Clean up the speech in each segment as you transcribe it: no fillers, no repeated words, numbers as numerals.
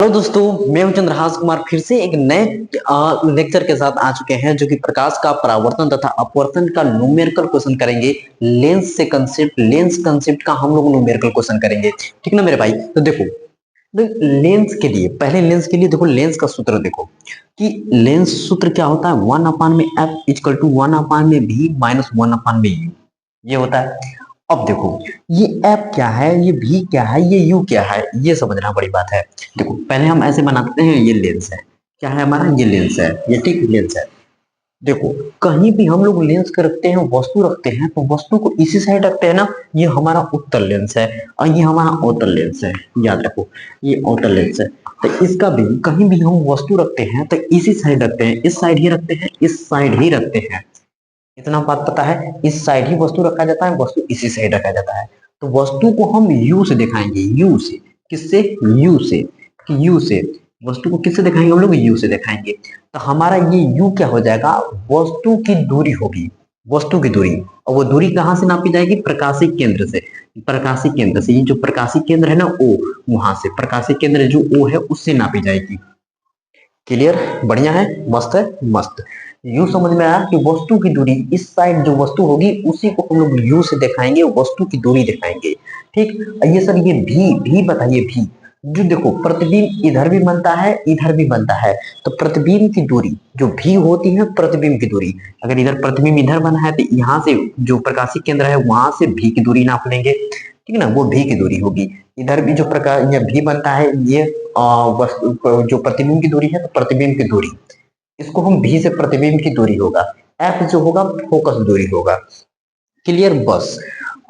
Hello दोस्तों, मैं हूं चंद्रहास कुमार फिर से एक नए लेक्चर के साथ आ चुके हैं जो कि प्रकाश का परावर्तन तथा अपवर्तन का न्यूमेरिकल क्वेश्चन करेंगे। लेंस कंसेप्ट का हम लोग न्यूमेरिकल क्वेश्चन करेंगे, ठीक ना मेरे भाई। तो देखो, लेंस के लिए पहले लेंस के लिए देखो, लेंस का सूत्र देखो कि लेंस सूत्र क्या होता है। 1/f=1/v-1/v ये होता है। अब देखो, ये एफ क्या है, ये भी क्या है, ये यू क्या है, ये समझना बड़ी बात है। देखो पहले हम ऐसे बनाते हैं, ये लेंस है, क्या है हमारा, ये लेंस है, ये ठीक लेंस है। देखो कहीं भी हम लोग लेंस के रखते हैं, वस्तु रखते हैं, तो वस्तु को इसी साइड रखते हैं ना। ये हमारा उत्तल लेंस है और ये हमारा अवतल लेंस है, याद रखो ये अवतल लेंस है। तो इसका भी कहीं भी हम वस्तु रखते हैं तो इसी साइड रखते हैं, इस साइड ही रखते हैं, इस साइड ही रखते हैं। इतना बात पता है, इस साइड ही वस्तु रखा जाता है, वस्तु इसी साइड रखा जाता है। तो वस्तु को हम यू से दिखाएंगे, यू से। किससे? यू से। कि यू से वस्तु को किससे दिखाएंगे हम लोग? यू से दिखाएंगे। तो हमारा ये यू क्या हो जाएगा? वस्तु की दूरी होगी, वस्तु की दूरी। और वो दूरी कहाँ से नापी जाएगी? प्रकाशीय केंद्र से। प्रकाशीय केंद्र से, ये जो प्रकाशीय केंद्र है ना ओ, वहां से प्रकाशीय केंद्र जो ओ है उससे नापी जाएगी। क्लियर? बढ़िया है, मस्त है, मस्त। यू समझ में आया कि वस्तु की दूरी, इस साइड जो वस्तु होगी उसी को हम लोग यू से दिखाएंगे, वस्तु की दूरी दिखाएंगे। ठीक। ये सर ये भी बताइए, भी जो देखो प्रतिबिंब इधर भी बनता है, इधर भी बनता है। तो प्रतिबिंब की दूरी जो भी होती है, प्रतिबिंब की दूरी, अगर इधर प्रतिबिंब इधर बना है तो यहाँ से जो प्रकाशिक केंद्र है वहां से भी की दूरी नाप लेंगे, ठीक है ना, वो भी की दूरी होगी। इधर भी जो प्रकार ये भी बनता है, ये जो प्रतिबिंब की दूरी है, तो प्रतिबिंब की दूरी, इसको हम भी से प्रतिबिंब की दूरी होगा। एफ जो होगा फोकस दूरी होगा। क्लियर? बस।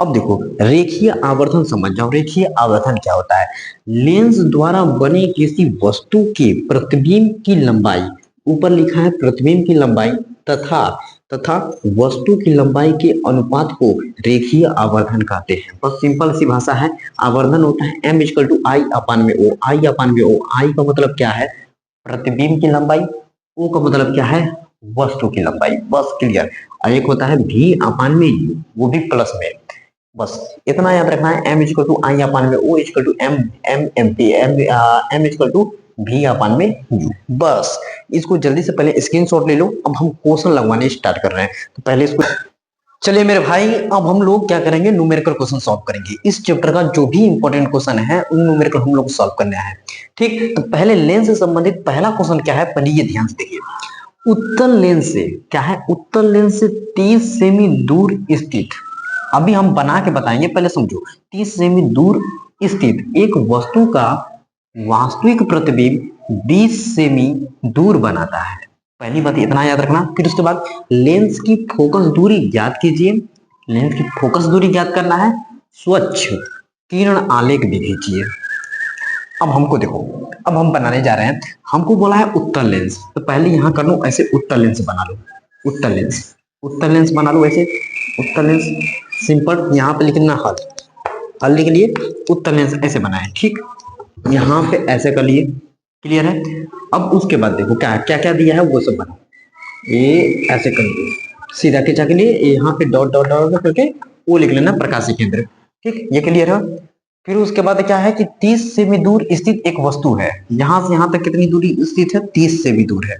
अब देखो रेखीय आवर्धन समझ जाओ। रेखीय आवर्धन क्या होता है? लेंस द्वारा बने किसी वस्तु के प्रतिबिंब की लंबाई, ऊपर लिखा है प्रतिबिंब की लंबाई तथा तथा वस्तु की लंबाई के अनुपात को रेखीय आवर्धन कहते हैं। बस सिंपल सी भाषा है। आवर्धन होता है m=i/o। i/o, आई का मतलब क्या है? प्रतिबिंब की लंबाई। ओ का मतलब क्या है? वस्तु की लंबाई। बस क्लियर। और एक होता है v/u, वो भी प्लस में। बस इतना याद रखना है। m=i/o, बस इसको जल्दी से पहले स्क्रीनशॉट ले लो। अब हम क्वेश्चन लगवाने स्टार्ट कर रहे हैं, तो पहले इसको चलिए मेरे भाई, अब हम लोग क्या करेंगे? न्यूमेरिकल क्वेश्चन सॉल्व करेंगे। इस चैप्टर का जो भी इंपॉर्टेंट क्वेश्चन है उन न्यूमेरिकल हम लोग सॉल्व करने हैं। ठीक। तो पहले लेंस से संबंधित पहला क्वेश्चन क्या है, पहले ये ध्यान से देखिए। उत्तल लेंस से क्या है? उत्तल लेंस से 30 सेमी दूर स्थित, अभी हम बना के बताएंगे, पहले समझो। 30 सेमी दूर स्थित एक वस्तु का वास्तविक प्रतिबिंब 20 सेमी दूर बनाता है। पहली बात इतना याद रखना। फिर उसके बाद लेंस की फोकस दूरी ज्ञात कीजिए। लेंस की फोकस दूरी ज्ञात करना है। स्वच्छ किरण आलेख भी खींचिए। अब हमको देखो, अब हम बनाने जा रहे हैं। हमको बोला है उत्तल लेंस, तो पहले यहां कर लो ऐसे, उत्तल लेंस बना लो। उत्तल लेंस, उत्तल लेंस बना लो ऐसे। उत्तल लेंस सिंपल, यहाँ पे लिखना हल, हल लिख लिए। उत्तल लेंस ऐसे बनाए, ठीक। यहाँ पे ऐसे कर लिए। क्लियर है? अब उसके बाद देखो क्या क्या क्या दिया है वो सब बना। ये ऐसे कर लिए, सीधा खींचा के लिए यहाँ पे डॉट डॉट डॉट करके वो लिख लेना प्रकाशीय केंद्र। ठीक, ये क्लियर है। फिर उसके बाद क्या है कि 30 सेमी दूर स्थित एक वस्तु है। यहां से यहां तक कितनी दूरी स्थित है? 30 सेमी दूर है।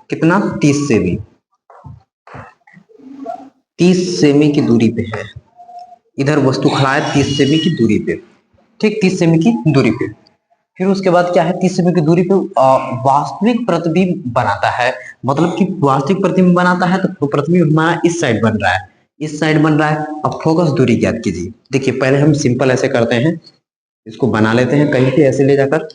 कितना? 30 सेमी, 30 सेमी की दूरी पे है। इधर वस्तु खड़ा है 30 सेमी की दूरी पे, ठीक, 30 सेमी की दूरी पे। फिर उसके बाद क्या है? 30 सेमी की दूरी पे वास्तविक प्रतिबिंब बनाता है। मतलब कि वास्तविक प्रतिबिंब बनाता है तो प्रतिबिंब हमारा इस साइड बन रहा है, इस साइड बन रहा है। अब फोकस दूरी ज्ञात कीजिए। देखिए पहले हम सिंपल ऐसे करते हैं, इसको बना लेते हैं कहीं पे ऐसे ले जाकर,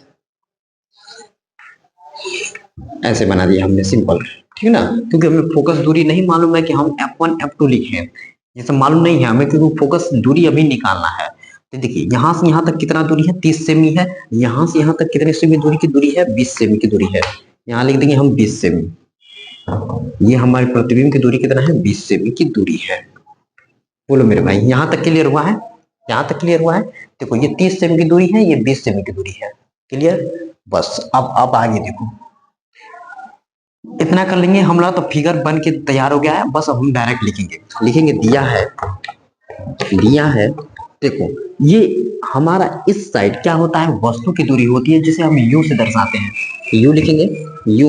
ऐसे बना दिया हमने सिंपल, ठीक ना। क्योंकि हमें फोकस दूरी नहीं मालूम है कि हम F1 F2 लिखे, ये सब मालूम नहीं है हमें, क्योंकि फोकस दूरी अभी निकालना है। तो देखिए यहाँ से यहाँ तक कितना दूरी है? 30 सेमी है। यहाँ से यहाँ तक कितने सेमी दूरी की दूरी है? 20 सेमी की दूरी है। यहाँ लिख देंगे हम 20 सेमी। ये हमारे प्रतिबिंब की दूरी कितना है? 20 सेमी की दूरी है। बोलो मेरे भाई, यहाँ तक क्लियर हुआ है? यहाँ तक क्लियर हुआ है? देखो ये 30 सेमी की दूरी है, ये 20 सेमी की दूरी है। क्लियर? बस अब आगे देखो, इतना कर लेंगे हम लोग तो फिगर बन के तैयार हो गया है। बस अब हम डायरेक्ट लिखेंगे, लिखेंगे दिया है, दिया है। देखो ये हमारा इस साइड क्या होता है, वस्तु की दूरी होती है जिसे हम यू से दर्शाते हैं। यू लिखेंगे, यू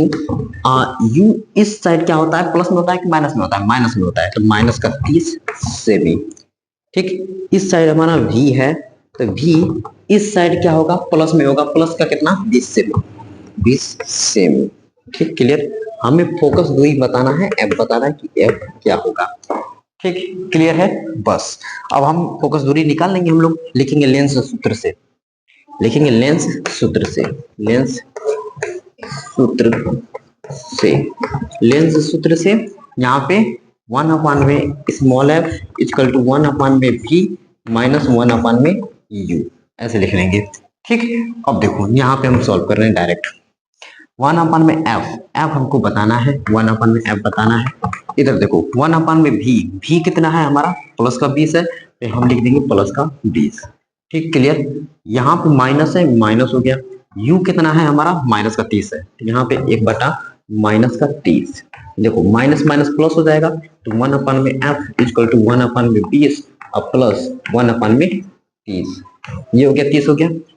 यू इस साइड क्या होता है, प्लस में होता है कि माइनस में होता है, माइनस में होता है, तो माइनस का 30 सेमी। ठीक, इस साइड हमारा v है, तो v इस साइड क्या होगा, प्लस में होगा, प्लस का कितना, 20 सेमी, 20 सेमी। ठीक, क्लियर। हमें फोकस दूरी बताना है, f बताना है कि f क्या होगा। ठीक, क्लियर है। बस अब हम फोकस दूरी निकाल लेंगे, हम लोग लिखेंगे लेंस सूत्र से, लिखेंगे लेंस सूत्र से, लेंस सूत्र से, लेंस सूत्र से यहाँ पे 1 अपान में स्मॉल एफ इक्वल टू 1 अपान में v माइनस 1 अपान में u, ऐसे लिख लेंगे। ठीक, अब देखो यहाँ पे हम सॉल्व कर रहे हैं डायरेक्ट। 1 अपान में f हमको बताना है, 1 अपान में f बताना है। इधर देखो 1 अपान में v कितना है हमारा, प्लस का 20 है, तो हम लिख देंगे प्लस का 20। ठीक, क्लियर। यहाँ पे माइनस है, माइनस हो गया। u कितना है हमारा, माइनस का 30 है, तो यहाँ पे 1 बटा माइनस का 30। देखो माइनस माइनस प्लस हो जाएगा, तो 1 अपान में f इक्वल टू 1 अपान में 20 और प्लस 1 अपान में 30। ये हो गया 30, हो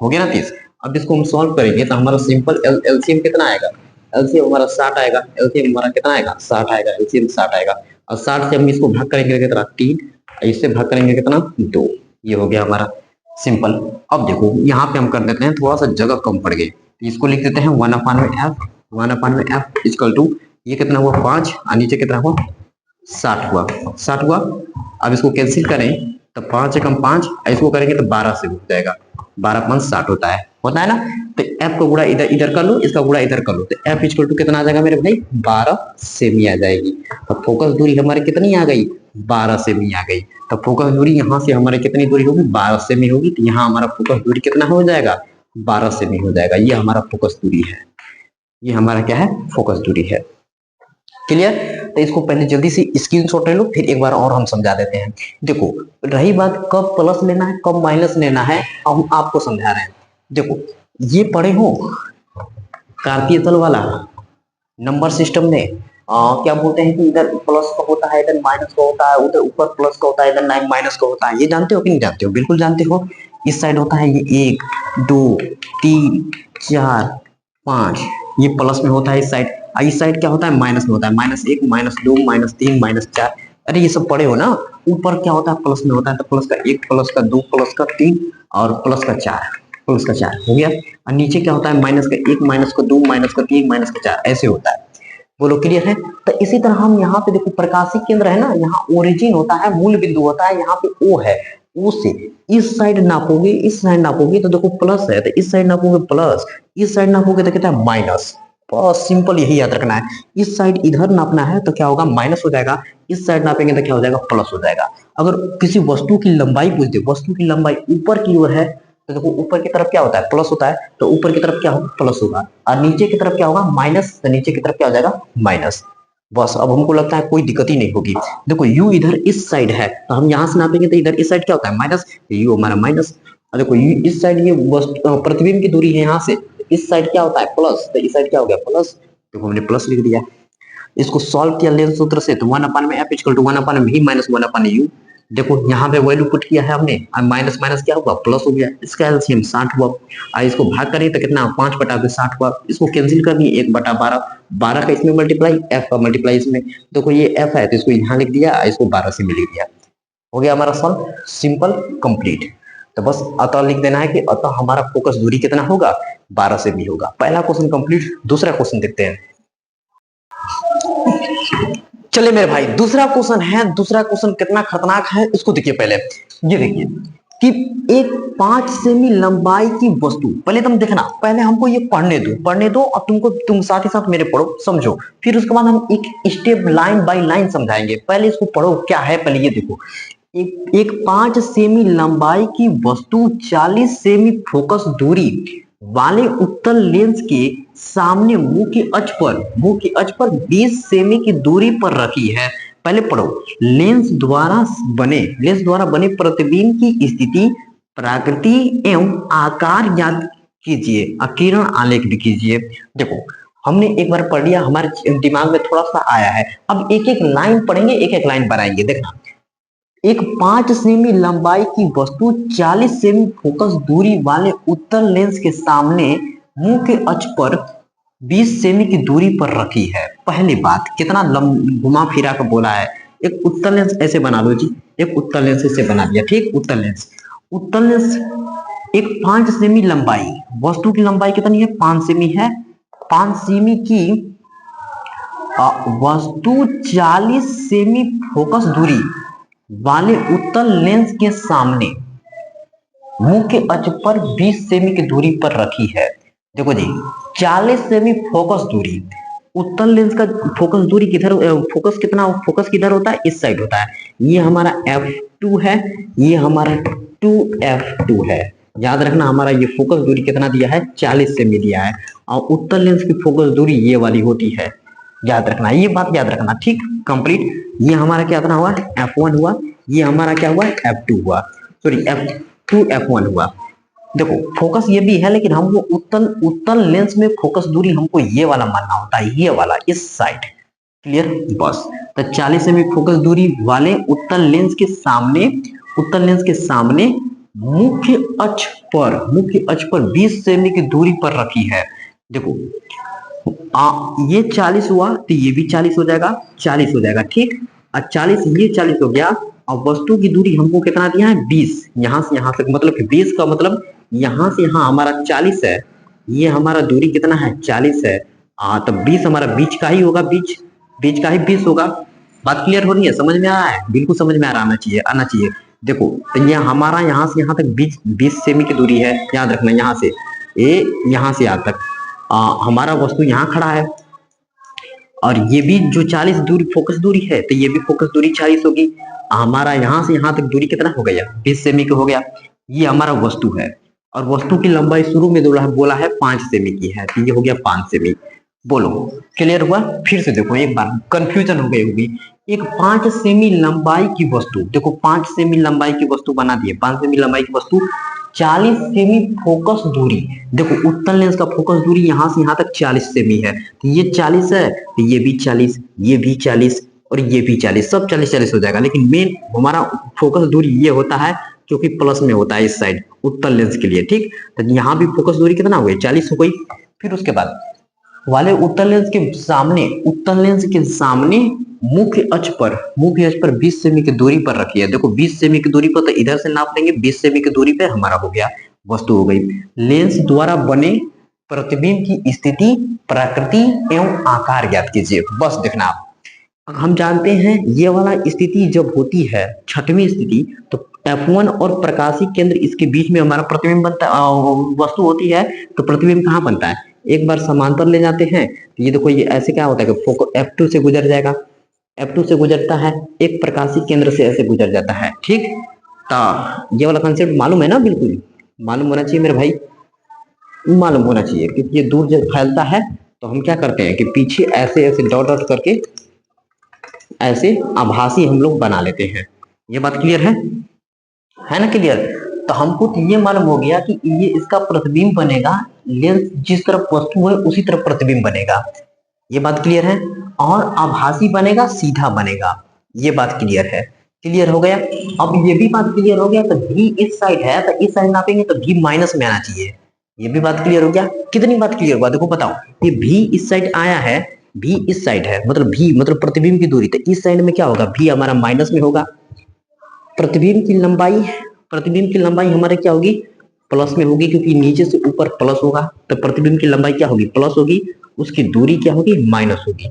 गया ना 30। अब इसको हम सॉल्व करेंगे तो हमारा सिंपल एलसीएम कितना आएगा, एलसीएम हमारा 60 आएगा, एलसीएम हमारा कितना आएगा, 60 आएगा, एलसीएम 60 आएगा। और 60 से हम इसको भाग करेंगे कितना, 3, इससे भाग करेंगे कितना, 2। ये हो गया हमारा सिंपल। अब देखो यहाँ पे हम कर देते हैं, थोड़ा सा जगह कम पड़ गई, तो इसको लिख देते हैं 1 अपान में एफ, 1 अपान में एफ इक्वल टू ये कितना हुआ 5 और नीचे कितना हुआ 60 हुआ, 60 हुआ। अब इसको कैंसिल करें तो 5 से कम 5, इसको करेंगे तो 12 से हो जाएगा, 12 5 60 होता है ना। तो f को गुणा इधर इधर कर लो, इसका गुणा इधर कर लो, तो f इक्वल टू कितना आ जाएगा मेरे भाई, 12 सेमी आ जाएगी। तो फोकस दूरी हमारी कितनी आ गई, 12 सेमी आ गई। तो फोकस दूरी यहाँ से हमारे कितनी दूरी होगी, 12 सेमी होगी। तो यहाँ हमारा फोकस दूरी कितना हो जाएगा, 12 सेमी हो जाएगा। ये हमारा फोकस दूरी है, ये हमारा क्या है, फोकस दूरी है। क्लियर। तो इसको पहले जल्दी से स्क्रीनशॉट ले लो, फिर एक बार और हम समझा देते हैं। देखो रही बात कब प्लस लेना है कब माइनस लेना है, हम आपको समझा रहे हैं। देखो ये पढ़े हो कार्तीय तल वाला नंबर सिस्टम में, क्या बोलते हैं कि इधर प्लस का होता है, इधर माइनस का होता है, उधर ऊपर प्लस का होता है, इधर माइनस का होता है। ये जानते हो कि नहीं जानते हो, बिल्कुल जानते हो। इस साइड होता है ये 1 2 3 4 5, ये प्लस में होता है इस साइड, इस साइड क्या होता है, माइनस में होता है, -1 -2 -3 -4। अरे ये सब पढ़े हो ना। ऊपर क्या होता है, प्लस में होता है, तो प्लस का 1 प्लस का 2 प्लस का 3 और प्लस का 4, प्लस का 4 हो गया। और नीचे क्या होता है, माइनस का 1 माइनस का 2 माइनस का 3 माइनस का 4, ऐसे होता है। बोलो क्लियर है। तो इसी तरह हम यहाँ पे देखो प्रकाशिक केंद्र है ना, यहाँ ओरिजिन होता है, मूल बिंदु होता है, यहाँ पे ओ है, ओ से इस साइड नापोगे, इस साइड नापोगे तो देखो प्लस है, तो इस साइड नापोगे प्लस, इस साइड नापोगे तो कितना है माइनस। बहुत सिंपल, यही याद रखना है। इस साइड इधर नापना है तो क्या होगा, माइनस हो जाएगा, इस साइड नापेंगे तो क्या हो जाएगा, प्लस हो जाएगा। अगर किसी वस्तु की लंबाई पूछ दे, वस्तु की लंबाई ऊपर की ओर है तो देखो ऊपर की तरफ क्या होता है, प्लस होता है, तो ऊपर की तरफ क्या होगा, प्लस होगा। और नीचे की तरफ क्या होगा, माइनस, तो नीचे की तरफ क्या हो जाएगा, माइनस। बस अब हमको लगता है कोई दिक्कत ही नहीं होगी। देखो u इधर इस साइड है, तो हम यहाँ से नापेंगे तो इधर इस साइड क्या होता है, माइनस, u हमारा माइनस। और देखो u इस साइड, ये प्रतिबिंब की दूरी है यहाँ से, इस साइड क्या होता है प्लस, तो इस साइड क्या हो गया प्लस, देखो हमने प्लस लिख दिया। इसको सॉल्व किया लेंस सूत्र से, तो 1 अपान में f इक्वल टू 1 अपान में v माइनस 1 अपान u। देखो यहाँ पे वैल्यू पुट किया है हमने, और माइनस माइनस क्या हुआ, प्लस हो गया। इसका एलसीएम 60 हुआ, और इसको भाग करें तो कितना, 5 बटा 60 हुआ। इसको कैंसिल कर दिए, 1 बटा 12, 12 का इसमें मल्टीप्लाई, f का मल्टीप्लाई इसमें। देखो ये f है तो इसको यहाँ लिख दिया, इसको 12 से मिल दिया। हो गया हमारा सॉल्व, सिंपल कंप्लीट। तो बस अतः लिख देना है कि अतः हमारा फोकस दूरी कितना होगा, 12 से भी होगा। पहला क्वेश्चन कंप्लीट। दूसरा क्वेश्चन देखते हैं। चलिए मेरे भाई दूसरा क्वेश्चन है। दूसरा क्वेश्चन कितना खतरनाक है इसको देखिए। पहले ये देखिए कि एक 5 सेमी लंबाई की वस्तु, पहले तुम देखना, पहले हमको ये पढ़ने दो और तुम साथ ही साथ मेरे पढ़ो, समझो। फिर उसके बाद हम एक स्टेप लाइन बाय लाइन समझाएंगे। पहले इसको पढ़ो क्या है, पहले ये देखो। एक 5 सेमी लंबाई की वस्तु 40 सेमी फोकस दूरी वाले उत्तल लेंस के सामने मुंह के अक्ष पर 20 सेमी की दूरी पर रखी है। पहले पढ़ो। लेंस द्वारा बने प्रतिबिंब की स्थिति, प्रकृति एवं आकार ज्ञात कीजिए, किरण आलेख भी कीजिए। देखो हमने एक बार पढ़ लिया, हमारे दिमाग में थोड़ा सा आया है। अब एक एक लाइन पढ़ेंगे, एक एक लाइन बनाएंगे। देखना एक 5 सेमी लंबाई की वस्तु 40 सेमी फोकस दूरी वाले उत्तल लेंस के सामने मुंह के अक्ष पर 20 सेमी की दूरी पर रखी है। पहली बात, कितना घुमा फिरा कर बोला है। एक उत्तल लेंस ऐसे बना लो जी, एक उत्तल लेंस ऐसे बना दिया, ठीक। उत्तल लेंस एक 5 सेमी लंबाई, वस्तु की लंबाई कितनी है, 5 सेमी है। 5 सेमी की वस्तु 40 सेमी फोकस दूरी वाले उत्तल लेंस के सामने मुंह के अक्ष पर 20 सेमी की दूरी पर रखी है। देखो जी, 40 सेमी फोकस दूरी, उत्तल लेंस का फोकस दूरी किधर, फोकस कितना, फोकस किधर होता है, इस साइड होता है। ये हमारा f2 है, ये हमारा 2f2 है। याद रखना, हमारा ये फोकस दूरी कितना दिया है, 40 सेमी दिया है, और उत्तल लेंस की फोकस दूरी ये वाली होती है। याद रखना, ये बात याद रखना, ठीक। कंप्लीट। ये हमारा क्या इतना हुआ, f1 हुआ, ये हमारा क्या हुआ, f2 हुआ, सॉरी f2 f1 हुआ। देखो फोकस ये भी है, लेकिन हमको उत्तल लेंस में फोकस दूरी हमको ये वाला मानना होता है, ये वाला, इस साइड। क्लियर, बस। तो 40 सेमी फोकस दूरी वाले उत्तल लेंस के सामने मुख्य अक्ष पर 20 सेमी की दूरी पर रखी है। देखो ये 40 हुआ तो ये भी 40 हो जाएगा, 40 हो जाएगा, ठीक। और 40 ये 40 हो गया, और वस्तु की दूरी हमको कितना दिया है, 20। यहां से यहां तक, मतलब 20 का मतलब यहां से यहां हमारा 40 है, ये हमारा दूरी कितना है, 40 है। तो 20 हमारा बीच का ही होगा, बीच का ही 20 होगा। बात क्लियर हो रही है, समझ में आ रहा है, बिल्कुल समझ में आना चाहिए। देखो तो ये हमारा यहाँ से यहाँ तक 20 सेमी की दूरी है। याद रखना, यहाँ से यहाँ से यहाँ तक हमारा वस्तु यहाँ खड़ा है, और ये भी जो 40 दूरी फोकस दूरी है, तो ये भी फोकस दूरी 40 होगी। हमारा यहाँ से यहाँ तक दूरी कितना हो गया, 20 सेमी का हो गया। ये हमारा वस्तु है, और वस्तु की लंबाई शुरू में बोला है 5 सेमी की है, तो ये हो गया 5 सेमी। बोलो क्लियर हुआ। फिर से देखो, एक बार कंफ्यूजन हो गई होगी। एक 5 सेमी लंबाई की वस्तु, देखो 5 सेमी लंबाई की वस्तु बना दिए, 5 सेमी लंबाई की वस्तु 40 सेमी फोकस दूरी। देखो उत्तल लेंस का फोकस दूरी यहाँ से यहाँ तक 40 सेमी है, तो ये 40 है, तो ये भी 40, ये भी 40, और ये भी 40, सब 40 हो जाएगा। लेकिन मेन हमारा फोकस दूरी ये होता है, क्योंकि प्लस में होता है इस साइड उत्तल लेंस के लिए, ठीक। तो यहाँ भी फोकस दूरी कितना हो गई, 40 हो गई। फिर उसके बाद वाले उत्तल लेंस के सामने मुख्य अक्ष पर 20 सेमी की दूरी पर रखी है। देखो 20 सेमी की दूरी पर, तो इधर से नाप लेंगे, 20 सेमी की दूरी पे हमारा हो गया, वस्तु हो गई। लेंस द्वारा बने प्रतिबिंब की स्थिति, प्रकृति एवं आकार ज्ञात कीजिए। बस देखना आप, हम जानते हैं ये वाला स्थिति जब होती है, छठवीं स्थिति, तो F1 और प्रकाशिक केंद्र इसके बीच में हमारा प्रतिबिंब बनता वस्तु होती है। तो प्रतिबिंब कहाँ बनता है, एक बार समांतर ले जाते हैं, तो ये देखो, ये ऐसे क्या होता है कि F2 से गुजर जाएगा, F2 से गुजरता है, एक प्रकाशिक केंद्र से ऐसे गुजर जाता है, ठीक। तो ये वाला कंसेप्ट मालूम है ना, बिल्कुल मालूम होना चाहिए मेरे भाई, मालूम होना चाहिए, क्योंकि ये दूर जब फैलता है तो हम क्या करते हैं कि पीछे ऐसे ऐसे डॉट डॉट करके ऐसे आभासी हम लोग बना लेते हैं। ये बात क्लियर है ना, क्लियर। तो हमको तो ये मालूम हो गया कि ये इसका प्रतिबिंब बनेगा, लेंस जिस तरफ वस्तु है उसी तरफ प्रतिबिंब बनेगा। ये बात क्लियर है। और आभासी बनेगा, सीधा बनेगा, ये बात क्लियर है। क्लियर हो गया। अब ये भी बात क्लियर हो गया, तो भी इस साइड है, तो इस साइड नापेंगे तो भी माइनस में आना चाहिए। ये भी बात क्लियर हो गया। कितनी बात क्लियर हुआ, देखो बताओ, ये भी इस साइड आया है, भी इस साइड है, मतलब भी मतलब प्रतिबिंब की दूरी, तो इस साइड में क्या होगा, भी हमारा माइनस में होगा। प्रतिबिंब की लंबाई हमारे क्या होगी, प्लस में होगी, क्योंकि नीचे से ऊपर प्लस होगा, तो प्रतिबिंब की लंबाई क्या होगी, प्लस होगी, उसकी दूरी क्या होगी, माइनस होगी।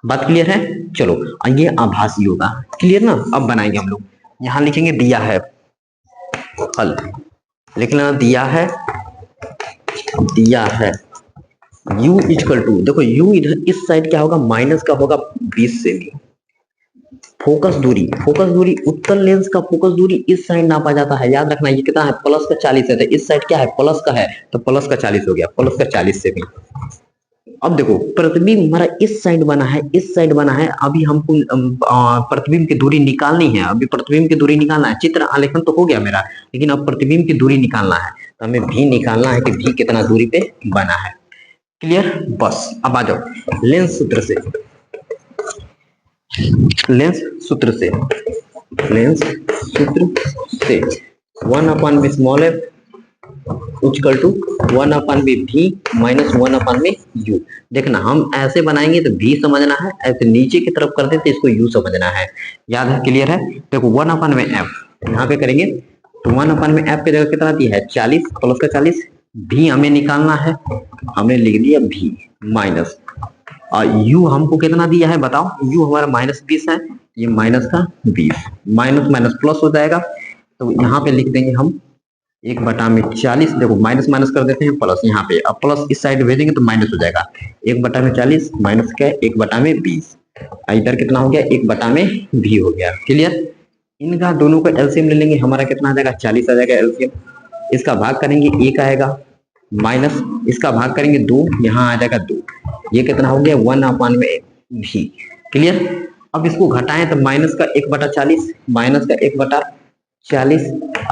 बात क्लियर है। चलो ये आभासी होगा, क्लियर ना। अब बनाएंगे हम लोग, यहां लिखेंगे दिया है, हल लिख लेना, दिया है u इक्वल टू, देखो u इधर इस साइड क्या होगा, माइनस का होगा 20 सेमी। फोकस दूरी उत्तल लेंस का फोकस दूरी इस साइड नापा जाता है। याद रखना, ये कितना है, प्लस का 40 है, तो इस साइड क्या है, प्लस का है, तो प्लस का 40 हो गया, प्लस का 40 सेमी। अब देखो प्रतिबिंब हमारा इस साइड बना है, अभी हमको प्रतिबिंब की दूरी निकालनी है, अभी प्रतिबिंब की दूरी निकालना है। चित्र आलेखन तो हो गया मेरा, लेकिन अब प्रतिबिंब की दूरी निकालना है, तो हमें भी निकालना है कि भी कितना दूरी पे बना है। क्लियर। बस अब आ जाओ लेंस सूत्र से लेंस सूत्र से 1/v small F equal to 1/v भी माइनस 1/v यू। देखना हम ऐसे बनाएंगे तो भी समझना है, ऐसे नीचे की तरफ कर दे तो इसको यू समझना है। याद है, क्लियर है? देखो 1/f यहाँ पे करेंगे तो 1/f की जगह कितना दिया है 40 प्लस का 40, भी हमें निकालना है, हमने लिख दिया भी माइनस और u हमको कितना दिया है बताओ, u हमारा -20 है, ये माइनस का 20, माइनस माइनस प्लस हो जाएगा तो यहाँ पे लिख देंगे हम 1/40। देखो माइनस माइनस कर देते हैं प्लस, यहाँ पे अब प्लस इस साइड भेजेंगे तो माइनस हो जाएगा, 1/40 माइनस क्या 1/20, इधर कितना हो गया 1/v हो गया। क्लियर? इनका दोनों का एलसीएम ले लेंगे, हमारा कितना आ जाएगा 40 आ जाएगा एलसीएम। इसका भाग करेंगे 1 आएगा, माइनस इसका भाग करेंगे 2, यहाँ आ जाएगा 2, ये कितना हो गया 1/v। क्लियर? अब इसको घटाएं तो माइनस का 1/40 माइनस का 1/40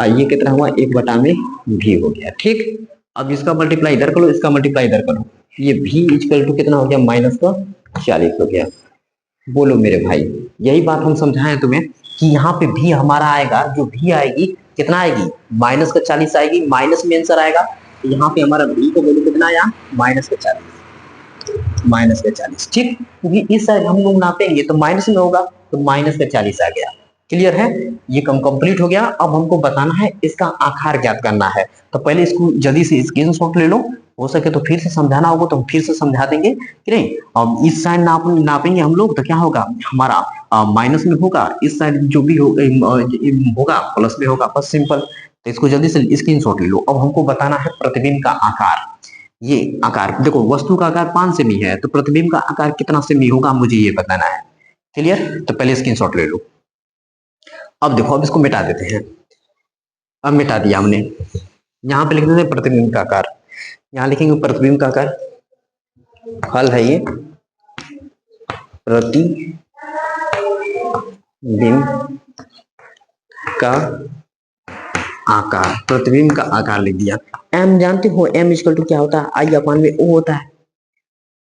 ये कितना हुआ 1/v हो गया। ठीक, अब इसका मल्टीप्लाई इधर करो, इसका मल्टीप्लाई इधर करो, ये v इक्वल टू कितना हो गया माइनस का 40 हो गया। बोलो मेरे भाई, यही बात हम समझाएं तुम्हें कि यहाँ पे भी हमारा आएगा, जो भी आएगी कितना आएगी माइनस का 40 आएगी, माइनस में आंसर आएगा तो यहाँ पे हमारा भी का वैल्यू कितना आया माइनस का 40। ठीक, क्योंकि इस साइड हम लोग नापेंगे तो माइनस में होगा तो माइनस का 40 आ गया। क्लियर है? ये कम कंप्लीट हो गया। अब हमको बताना है इसका आकार ज्ञात करना है, तो पहले इसको जल्दी से स्क्रीनशॉट ले लो, हो सके तो फिर से समझाना होगा तो हम फिर से समझा देंगे कि नहीं। अब इस साइड नापेंगे हम लोग तो क्या होगा हमारा माइनस में होगा, इस साइड जो भी होगा प्लस में होगा, बस सिंपल। तो इसको जल्दी से स्क्रीनशॉट ले लो। अब हमको बताना है प्रतिबिंब का आकार। ये आकार देखो, वस्तु का आकार 5 सेमी है तो प्रतिबिंब का आकार कितना सेमी होगा मुझे ये बताना है। क्लियर? तो पहले स्क्रीनशॉट ले लो। अब देखो, अब इसको मिटा देते हैं। अब मिटा दिया हमने, यहाँ पे लिख देते हैं प्रतिबिंब का आकार, यहाँ लिखेंगे प्रतिबिंब का आकार, हल है ये प्रतिबिंब का आकार, प्रतिबिंब का आकार लिख दिया। m जानते हो m इक्वल टू क्या होता है I/o होता है,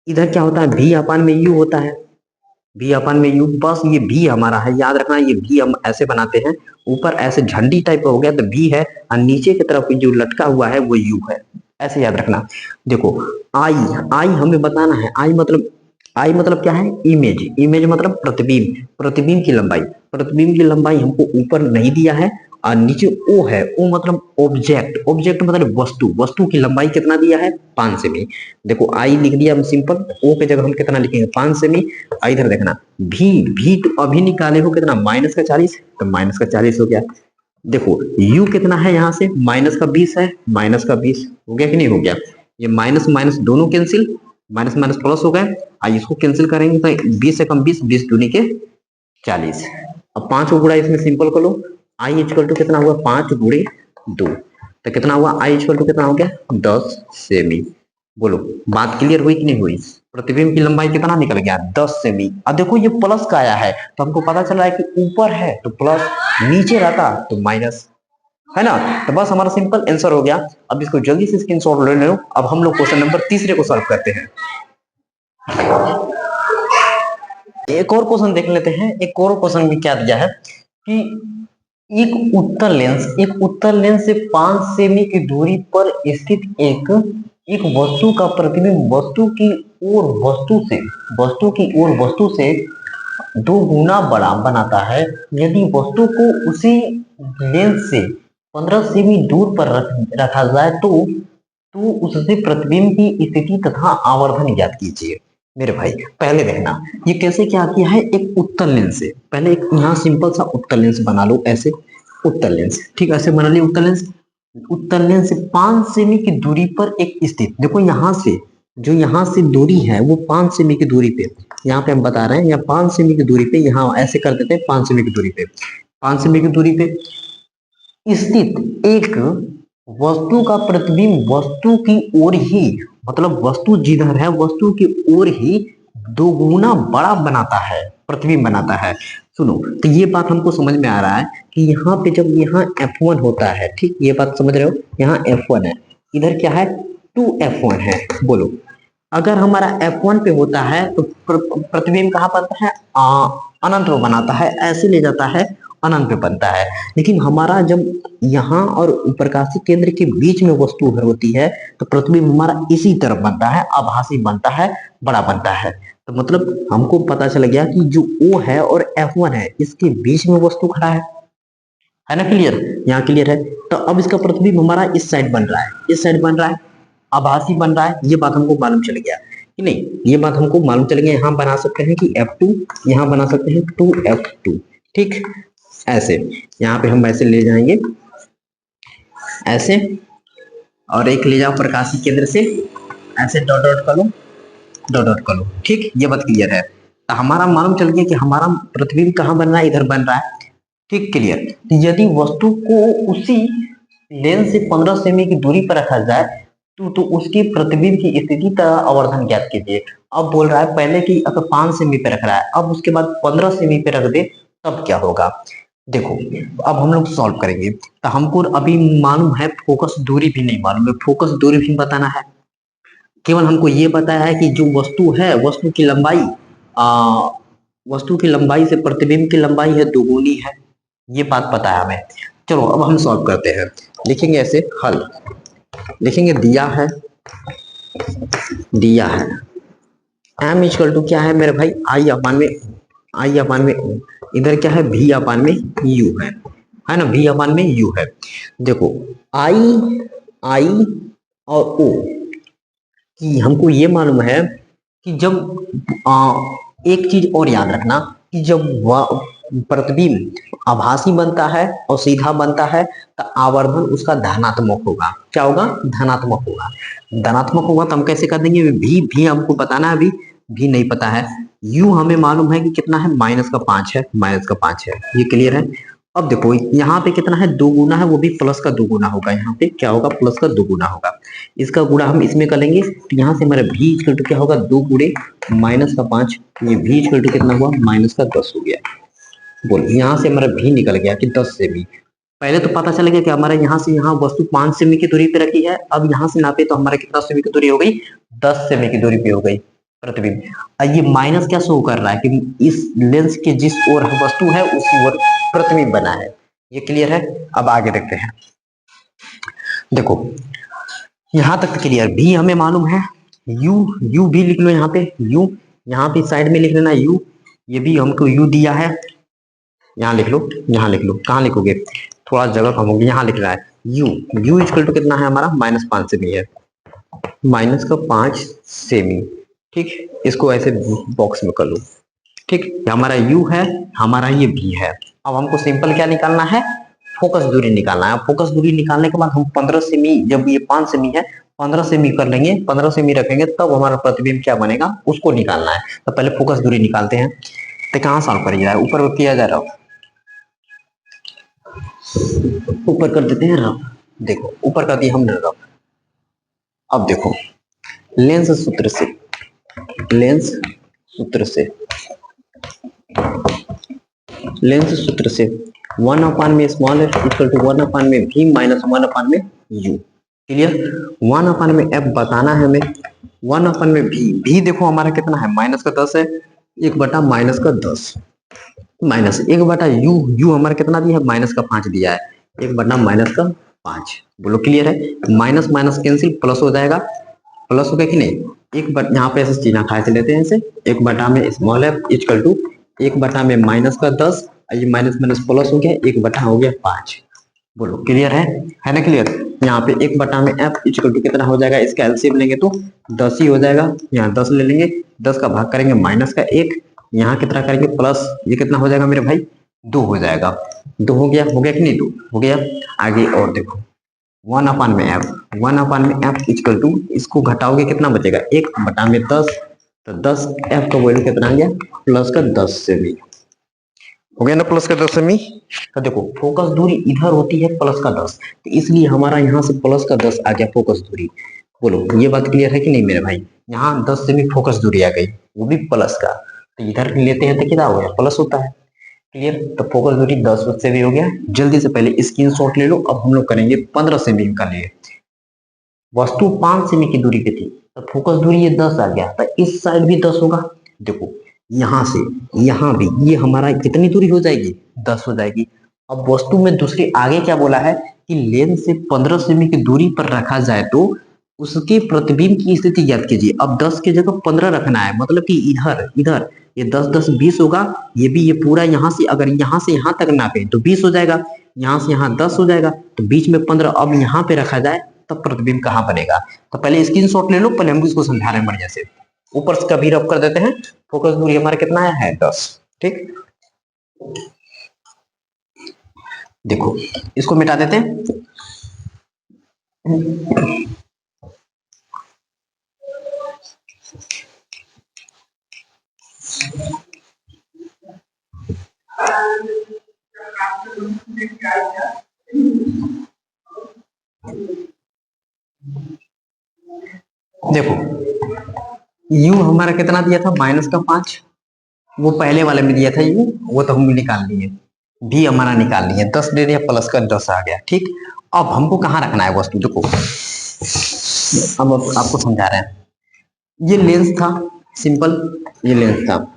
इधर क्या होता है v/u होता है, v/u, बस ये भी हमारा है, याद रखना ये भी हम ऐसे बनाते हैं, ऊपर ऐसे झंडी टाइप का हो गया तो भी है और नीचे की तरफ जो लटका हुआ है वो u है, ऐसे याद रखना। देखो I हमें बताना है, I मतलब क्या है इमेज मतलब प्रतिबिंब, प्रतिबिंब की लंबाई, प्रतिबिंब की लंबाई हमको ऊपर नहीं दिया है और नीचे O है, O मतलब ऑब्जेक्ट मतलब वस्तु की लंबाई कितना दिया है 5 सेमी। देखो I लिख दिया हम सिंपल, O के जगह हम कितना लिखेंगे 5 सेमी। इधर देखना भी तो अभी निकाले हो कितना माइनस का 40, तो माइनस का 40 हो गया। देखो U कितना है यहाँ से माइनस का 20 है, माइनस का 20 हो गया कि नहीं हो गया, ये माइनस माइनस दोनों कैंसिल, माइनस माइनस प्लस हो गए, इसको कैंसिल करेंगे तो 20 से कम 20 दूनी के 40। अब 5 को गुणा इसमें सिंपल कर लो, I इक्वल टू कितना हुआ 5 गुणे 2, तो कितना हुआ I इक्वल टू कितना हो गया 10 सेमी। बोलो बात क्लियर हुई कि नहीं हुई? प्रतिबिंब की लंबाई कितना निकल गया 10 सेमी। अब देखो ये प्लस का आया है तो हमको पता चल रहा है कि ऊपर है तो प्लस, नीचे रहता तो माइनस, है ना। तो बस हमारा सिंपल आंसर हो गया। अब इसको जल्दी से स्क्रीनशॉट ले लो। अब हम लोग क्वेश्चन नंबर 3 को सॉल्व करते हैं। एक और क्वेश्चन देख लेते हैं। एक और क्वेश्चन में क्या दिया है कि एक उत्तल लेंस से 5 सेमी की दूरी पर स्थित एक वस्तु का प्रतिबिंब वस्तु की ओर वस्तु से 2 गुना बड़ा बनाता है। यदि वस्तु को उसी लेंस से 15 सेमी दूर पर रखा जाए तो उससे प्रतिबिंब की स्थिति तथा आवर्धन ज्ञात कीजिए। मेरे भाई पहले देखना ये कैसे क्या किया है, एक उत्तल लेंस से, पहले एक यहाँ सिंपल सा उत्तल लेंस बना लो, ऐसे उत्तल लेंस, ठीक है, ऐसे बना लिया उत्तल लेंस से 5 सेमी की दूरी पर एक स्थित, देखो यहाँ से जो यहाँ से दूरी है वो 5 सेमी की दूरी पे, यहाँ पे हम बता रहे हैं यहाँ 5 सेमी की दूरी पे, यहाँ ऐसे कर देते हैं 5 सेमी की दूरी पे, 5 सेमी की दूरी पे स्थित एक वस्तु का प्रतिबिंब वस्तु की ओर ही, मतलब वस्तु जिधर है वस्तु की ओर ही 2 गुना बड़ा बनाता है, प्रतिबिंब बनाता है। सुनो तो ये बात हमको समझ में आ रहा है कि यहाँ पे जब यहाँ F1 होता है, ठीक, ये बात समझ रहे हो, यहाँ F1 है, इधर क्या है 2F1 है। बोलो अगर हमारा F1 पे होता है तो प्रतिबिंब कहाँ बनता है अनंत बनाता है, ऐसे ले जाता है अनंत पे बनता है। लेकिन हमारा जब यहाँ और प्रकाशीय केंद्र के बीच में वस्तु होती है तो प्रतिबिंब हमारा इसी तरफ बनता है, आभासी बनता है, बड़ा बनता है। तो मतलब हमको पता चल गया कि जो O है और F1 है इसके बीच में वस्तु खड़ा है ना। क्लियर, यहाँ क्लियर है। तो अब इसका प्रतिबिंब हमारा इस साइड बन रहा है, इस साइड बन रहा है, आभासी बन रहा है। ये बात हमको मालूम चल गया कि नहीं, ये बात हमको मालूम चल गया। यहाँ बना सकते हैं कि F2, यहाँ बना सकते हैं 2F2, ठीक। ऐसे यहाँ पे हम ऐसे ले जाएंगे, ऐसे, और एक ले जाओ प्रकाशीय केंद्र से, ऐसे डॉट डॉट कर लो, डॉट डॉट कर लो, ठीक। ये बात क्लियर है। तो हमारा मालूम चल गया कि हमारा प्रतिबिंब कहाँ बन रहा है, इधर बन रहा है, ठीक, क्लियर। यदि वस्तु को उसी लेंस से 15 सेमी की दूरी पर रखा जाए तो उसकी प्रतिबिंब की स्थिति का आवर्धन ज्ञात कीजिए। अब बोल रहा है पहले कि अगर 5 सेमी पे रख रहा है, अब उसके बाद 15 सेमी पे रख दे तब क्या होगा। देखो अब हम लोग सॉल्व करेंगे। तो हमको अभी मालूम है फोकस दूरी भी नहीं मालूम है, फोकस दूरी भी बताना है। केवल हमको ये पता है कि जो वस्तु है, वस्तु की लंबाई वस्तु की लंबाई से प्रतिबिंब की लंबाई है दोगुनी है, ये बात पता है हमें। चलो अब हम सॉल्व करते हैं। लिखेंगे ऐसे, हल लिखेंगे, दिया है m इक्वल टू क्या है मेरे भाई, i अपान में u, इधर क्या है v अपान में u है ना, v अपान में u है। देखो i और o कि हमको ये मालूम है कि जब एक चीज और याद रखना कि जब प्रतिबिंब आभासी बनता है और सीधा बनता है तो आवर्धन उसका धनात्मक होगा। क्या होगा, धनात्मक होगा। धनात्मक होगा तो हम कैसे कर देंगे, भी हमको बताना है, भी नहीं पता है। u हमें मालूम है कि कितना है, -5 है, -5 है, ये क्लियर है। अब देखो यहाँ पे कितना है, 2 गुना है, वो भी प्लस का 2 गुना होगा। यहाँ पे क्या होगा, प्लस का 2 गुना होगा। इसका गुणा हम इसमें करेंगे तो यहाँ से हमारा v इक्वल टू क्या होगा, 2 गुणे -5, ये v इक्वल टू कितना हुआ, -10 हो गया। बोल यहाँ से हमारा v निकल गया कि 10 सेमी। पहले तो पता चल गया कि हमारे यहाँ से यहाँ वस्तु 5 सेमी की दूरी पे रखी है। अब यहाँ से नापे तो हमारा कितना सेमी की दूरी हो गई, 10 सेमी की दूरी पे हो गई प्रतिबिंब। ये माइनस क्या शो कर रहा है कि इस लेंस के जिस ओर वस्तु है उसी ओर प्रतिबिंब बना है। ये क्लियर है। अब आगे देखते हैं। देखो यहाँ तक क्लियर, भी हमें मालूम है, u भी लिख लो, यहाँ पे u, यहाँ पे साइड में लिख लेना u, ये भी हमको u दिया है, यहाँ लिख लो, यहाँ लिख लो। कहाँ लिखोगे, थोड़ा जगह कम होगी, यहाँ लिख रहा है u इक्वल टू कितना है हमारा, -5 सेमी है, -5 सेमी, ठीक। इसको ऐसे बॉक्स में कर लो, ठीक। हमारा u है, हमारा ये v है। अब हमको सिंपल क्या निकालना है, फोकस दूरी निकालना है। फोकस दूरी निकालने के बाद हम 15 सेमी, जब ये 5 सेमी है 15 सेमी कर लेंगे, 15 सेमी रखेंगे तब हमारा प्रतिबिंब क्या बनेगा उसको निकालना है। तो पहले फोकस दूरी निकालते हैं। तो कहाँ सॉल्व करिए, ऊपर किया जा रहा हो, ऊपर कर देते हैं रफ। देखो ऊपर कर दिया हमने रफ। अब देखो लेंस सूत्र से 1 अपान में स्मॉल f इक्वल टू 1 अपान में v माइनस 1 अपान में u। क्लियर। 1 अपान में f बताना है हमें, 1 अपान में v देखो हमारा कितना है, -10 है, 1/-10 माइनस 1/u हमारा कितना दिया है, -5 दिया है, 1/-5। बोलो क्लियर है। माइनस माइनस कैंसिल, प्लस हो जाएगा, प्लस हो गया कि नहीं। यहाँ पे ऐसे चिन्ह खाए लेते हैं ऐसे, 1 में स्मॉल f इक्वल टू 1 में -10, ये माइनस माइनस प्लस हो गया, 1 हो गया 5। बोलो क्लियर है ना। क्लियर। यहाँ पे 1 में f इक्वल टू कितना हो जाएगा, इसका एलसीएम लेंगे तो 10 ही हो जाएगा। यहाँ 10 ले लेंगे, 10 का भाग करेंगे -1, यहाँ कितना करेंगे प्लस, ये कितना हो जाएगा मेरे भाई, 2 हो जाएगा। 2 हो गया कि नहीं, 2 हो गया। आगे और देखो 1 अपान में f इक्वल टू, इसको घटाओगे कितना बचेगा, 1/10, तो 10 f का वैल्यू कितना आ गया, प्लस का 10 सेमी हो गया ना, प्लस का 10 सेमी। तो देखो फोकस दूरी इधर होती है प्लस का 10, तो इसलिए हमारा यहाँ से प्लस का 10 आ गया फोकस दूरी। बोलो ये बात क्लियर है कि नहीं मेरे भाई। यहाँ 10 सेमी फोकस दूरी आ गई, वो भी प्लस का, तो इधर लेते हैं तो कितना हो गया, प्लस होता है। क्लियर। तो फोकस दूरी 10 सेमी हो गया। जल्दी से पहले स्क्रीनशॉट ले लो। अब हम लोग करेंगे 15 सेमी का लिए। वस्तु 5 सेमी की दूरी पे थी तो फोकस दूरी ये 10 आ गया, तो इस साइड भी 10 होगा। देखो यहाँ से यहाँ भी ये हमारा कितनी दूरी हो जाएगी, 10 हो जाएगी। अब वस्तु में दूसरी आगे क्या बोला है कि लेंस से 15 सेमी की दूरी पर रखा जाए तो उसके प्रतिबिंब की स्थिति ज्ञात कीजिए। अब 10 की जगह 15 रखना है, मतलब कि इधर इधर ये 10 10 20 होगा, ये भी ये पूरा यहाँ से अगर यहाँ से यहाँ तक नापे तो 20 हो जाएगा, यहाँ से यहाँ 10 हो जाएगा, तो बीच में 15 अब यहाँ पे रखा जाए तब प्रतिबिंब कहाँ बनेगा। तो पहले स्क्रीनशॉट ले लो, पहले हम इसको समझा रहे हैं बढ़िया से। ऊपर से कभी रब कर देते हैं। फोकस दूरी हमारा कितना है 10। ठीक, देखो इसको मिटा देते हैं। देखो u हमारा कितना दिया था -5, वो पहले वाले में दिया था u, वो तो हम निकाल लिए। भी हमारा निकाल लिए, 10 दे दिया, प्लस का 10 आ गया। ठीक, अब हमको कहाँ रखना है वस्तु, देखो अब आपको समझा रहे हैं। ये लेंस था, सिंपल ये लेंस था,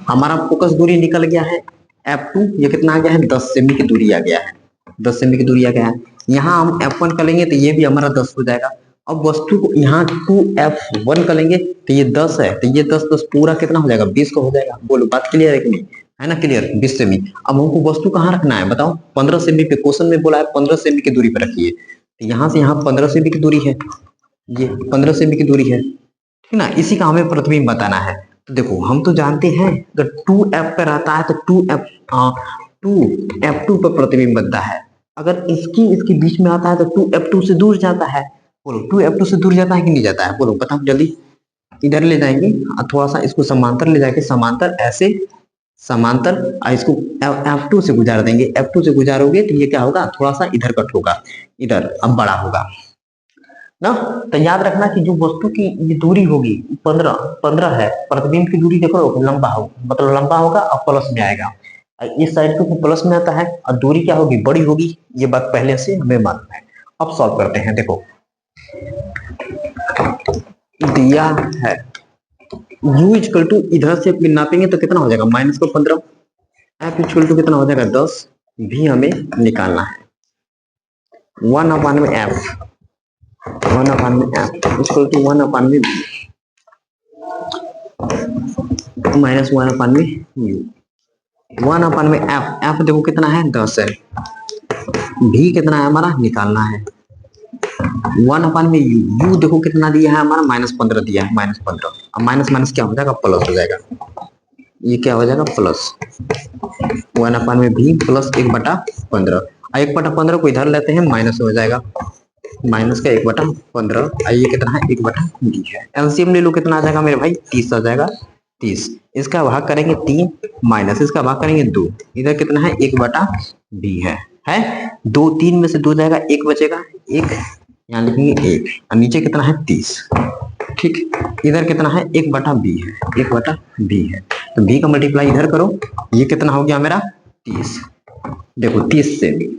हमारा फोकस दूरी निकल गया है f2, ये कितना आ गया है 10 सेमी की दूरी आ गया है, 10 सेमी की दूरी आ गया है। यहाँ हम f1 करेंगे तो ये भी हमारा 10 हो जाएगा। अब वस्तु को यहाँ 2f1 करेंगे तो ये 10 है, तो ये 10 10 पूरा कितना हो जाएगा 20 का हो जाएगा। बोलो बात क्लियर है कि नहीं, है ना क्लियर, 20 सेमी। अब हमको वस्तु कहाँ रखना है बताओ, 15 सेमी पे, क्वेश्चन में बोला है 15 सेमी की दूरी पे रखिए, तो यहाँ से यहाँ 15 सेमी की दूरी है, ये 15 सेमी की दूरी है, ठीक ना। इसी का हमें प्रतिबिंब बताना है। तो देखो हम तो जानते हैं अगर 2f पे रहता है तो 2f2 पर प्रतिबिंब बनता है, अगर इसकी बीच में आता है तो 2f2 से दूर जाता है। बोलो 2f2 से दूर जाता है कि नहीं जाता है, बोलो बताओ जल्दी। इधर ले जाएंगे और थोड़ा सा इसको समांतर ले जाके, समांतर ऐसे समांतर, और इसको f2 से गुजार देंगे, f2 से गुजारोगे तो ये क्या होगा, थोड़ा सा इधर कट होगा, इधर अब बड़ा होगा ना। तो याद रखना कि जो वस्तु की ये दूरी होगी 15 है, प्रतिबिंब की दूरी देखो लंबा हो, मतलब लंबा होगा और प्लस में आएगा, इस साइड पे प्लस में आता है, और दूरी क्या होगी बड़ी होगी, ये बात पहले से हमें मालूम है। अब सॉल्व करते हैं। देखो दिया है u इक्वल टू, इधर से नापेंगे तो कितना हो जाएगा -15, f इक्वल टू कितना हो जाएगा 10, भी हमें निकालना है 1/f, 1/f equal to 1/v minus 1/u, 1/f, f देखो कितना है 10 है, भी कितना है हमारा निकालना है 1/u, u देखो कितना दिया है हमारा -15 दिया है, -15, अब माइनस माइनस क्या हो जाएगा प्लस हो जाएगा, ये क्या हो जाएगा प्लस 1/v प्लस 1/15, 1/15 को इधर लेते हैं माइनस हो जाएगा, माइनस का 1/15, ये कितना है 1/v है। एलसीएम ले लो कितना आ जाएगा मेरे भाई 30 आ जाएगा, 30, इसका भाग करेंगे 3 माइनस इसका भाग करेंगे 2, इधर कितना है 1/v है 2, 3 में से 2 जाएगा, 1 बचेगा, 1 यहाँ लिखेंगे 1, और नीचे कितना है 30। ठीक, इधर कितना है 1/v है, 1/v है, तो v का मल्टीप्लाई इधर करो, ये कितना हो गया मेरा 30। देखो 30 सेमी,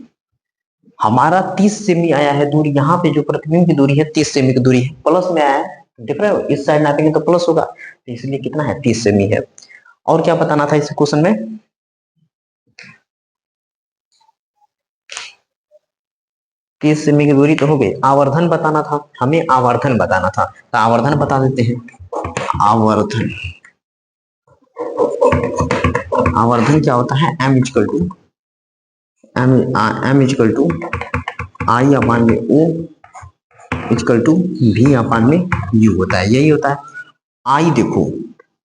हमारा 30 सेमी आया है दूरी, यहाँ पे जो प्रतिबिंब की दूरी है 30 सेमी की दूरी है, प्लस में आया है, देख रहे हो इस साइड नापेंगे तो प्लस होगा, तो इसलिए कितना है 30 सेमी है। और क्या बताना था इस क्वेश्चन में, तीस सेमी की दूरी तो हो गई, आवर्धन बताना था हमें, आवर्धन बताना था, तो आवर्धन बता देते हैं। आवर्धन, आवर्धन क्या होता है, m इक्वल टू आई अपान में ओ इक्वल टू v अपान में u होता है, यही होता है। आई देखो,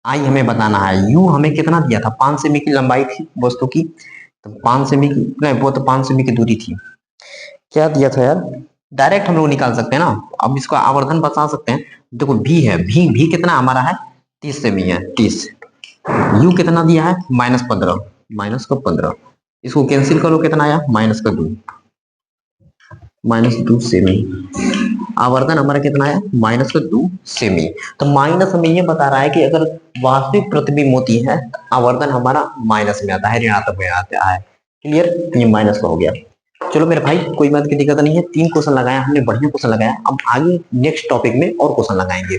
आई हमें बताना है, u हमें कितना दिया था 5 सेमी की लंबाई थी वस्तु की, तो 5 सेमी की नहीं, वो तो 5 सेमी की दूरी थी, क्या दिया था यार, डायरेक्ट हम लोग निकाल सकते हैं ना, अब इसको आवर्धन बता सकते हैं। देखो v है, v कितना हमारा है 30 सेमी है, 30, u कितना दिया है -15, -15, इसको कैंसिल करो कितना आया -2, -2 सेमी, आवर्धन हमारा कितना आया -2 सेमी। तो माइनस हमें ये बता रहा है कि अगर वास्तविक प्रतिबिंब होती है आवर्धन हमारा माइनस में आता है, ऋणात्मक में आता है। क्लियर, ये माइनस का हो गया। चलो मेरे भाई कोई बात की दिक्कत नहीं है, 3 क्वेश्चन लगाया हमने, बढ़िया क्वेश्चन लगाया, अब आगे नेक्स्ट टॉपिक में और क्वेश्चन लगाएंगे।